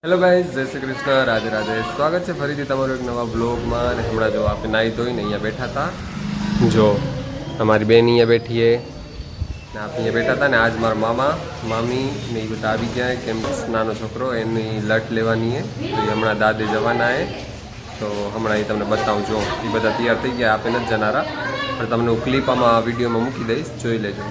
Hello guys, જય શ્રી કૃષ્ણ, રાધે રાધે. સ્વાગત છે ફરીથી તમારું એક નવા બ્લોગમાં. અને હમણાં જો આપણે નાહી ધોઈને અહીંયા બેઠા હતા. જો અમારી બેન અહીંયા બેઠીએ ને આપણે અહીંયા બેઠા હતા. ને આજ મારા મામા મામી ને એ બધા આવી ગયા. કેમ નાનો છોકરો એની લટ લેવાની તો એ હમણાં દાદે જવાના તો હમણાં એ તમને બતાવું. જો એ બધા તૈયાર થઈ ગયા. આપણે નથી જનારા, પણ તમને હું ક્લિપ આમાં વિડીયોમાં મૂકી દઈશ, જોઈ લેજો.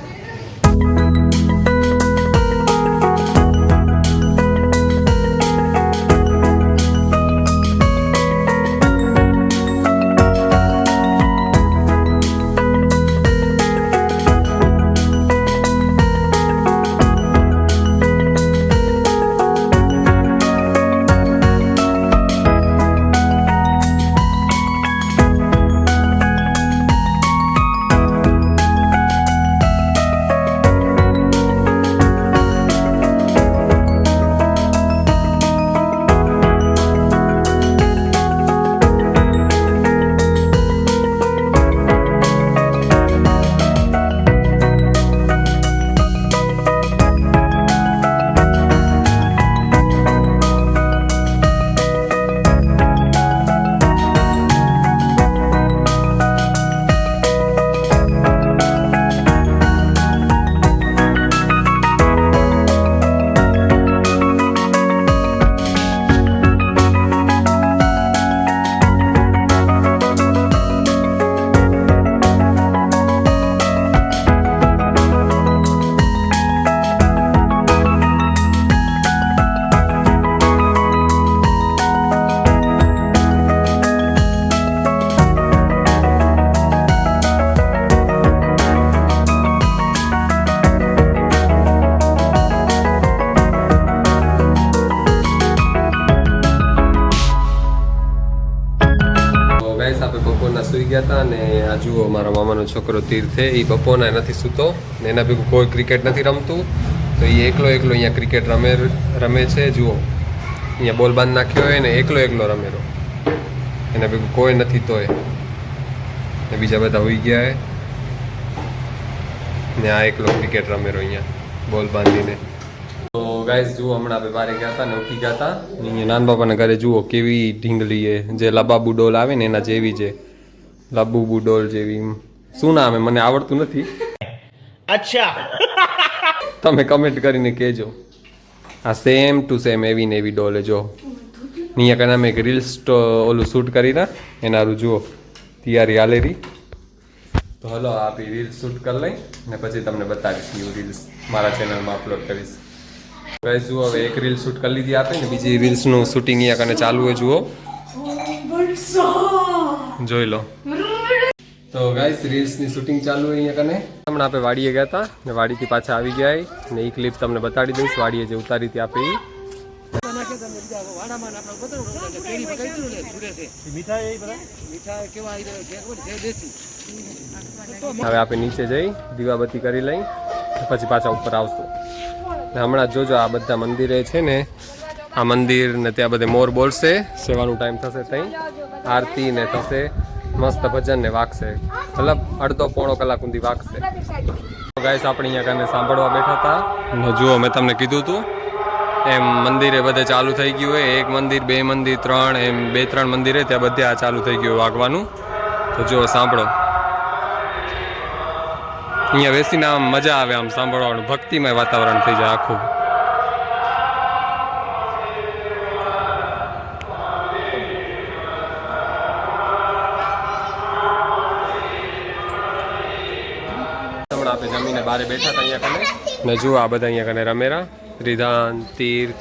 બપોરના સૂઈ ગયા હતા. ને આ જુઓ મારા મામાનો છોકરો તીર્થે, એ બપોરના નથી સૂતો ને એના ભેગું કોઈ ક્રિકેટ નથી રમતું. તો એ એકલો અહીંયા ક્રિકેટ રમે છે. જુઓ અહીંયા બોલ બાંધ નાખ્યો હોય ને એકલો રમેલો, એના ભેગું કોઈ નથી. તોય ને બીજા બધા હોઈ ગયા ને આ એકલો ક્રિકેટ રમેલો અહીંયા બોલ બાંધીને. તો ગાઈસ જુઓ હમણાં આપણે બારે ગયા હતા ને ઉઠી ગયા હતા. અહીંયા નાન બાપાના ઘરે જુઓ કેવી ઢીંગલી જે લબાબુ ડોલ આવે ને એના જેવી છે. લબુબુ ડોલ જેવી. શું નામ મને આવડતું નથી. અચ્છા, તમે કમેન્ટ કરીને કહેજો. આ સેમ ટુ સેમ એવી ને એવી ડોલ જો. અહીંયા કને અમે એક રીલ્સ ઓલું શૂટ કરી ના એનારું જુઓ તૈયારી હાલેરી. તો હલો આપી રીલ્સ શૂટ કરી લઈ ને પછી તમને બતાવીશ. એવું રીલ્સ મારા ચેનલમાં અપલોડ કરીશ. ગાઈસ જુઓ હવે એક રીલ શૂટ કરી લીધી આપે ને બીજી રીલ્સનું શૂટિંગ અહીંયા કને ચાલુ હોય. જુઓ જોઈ લો. તો ગાઈસ રીલ્સની શૂટિંગ ચાલુ હોય અહીંયા કને. હમણાં આપણે વાડીએ ગયા હતા ને વાડીથી પાછા આવી ગયા ને એ ક્લિપ તમને બતાડી દઈશ. વાડીએ જે ઉતારી હતી આપે હવે આપણે નીચે જઈ દીવાબત્તી કરી લઈ પછી પાછા ઉપર આવશું. હમણાં જોજો આ બધા મંદિરે છે ને, આ મંદિર ને ત્યાં બધે મોર બોલશે. સેવાનું ટાઈમ થશે ત્યાં આરતી ને થશે, મસ્ત ભજન ને વાગશે. મતલબ અડધો પોણો કલાક સુધી વાગશે. ગાઈસ આપણે અહીંયા કને સાંભળવા બેઠા હતા. જુઓ મેં તમને કીધું હતું એમ મંદિરે બધે ચાલુ થઈ ગયું હોય. એક મંદિર, બે મંદિર, ત્રણ, એમ 2-3 મંદિરે ત્યાં બધે આ ચાલુ થઈ ગયું વાગવાનું. તો જુઓ સાંભળો. અહીંયા બેસીને આમ મજા આવે, આમ સાંભળવાનું ભક્તિમય વાતાવરણ થઈ જાય આખું. હમણાં આપણે જમીને બારે બેઠા હતા અહીંયા કને ને જુઓ આ બધા અહીંયા કને રમેરા, રિધાન, તીર્થ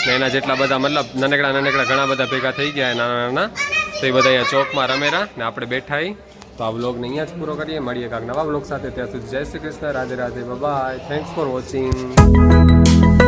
ને એના જેટલા બધા મતલબ નાનકડા ઘણા બધા ભેગા થઈ ગયા નાના. તો એ બધા અહીંયા ચોકમાં રમેરા ને આપણે બેઠા. તો આ વ્લોગને અહીંયા જ પૂરો કરીએ. મળીએ કાંઈક નવા વ્લોગ સાથે. ત્યાં સુધી જય Shri Krishna, Radhe Radhe, bye. Thanks for watching.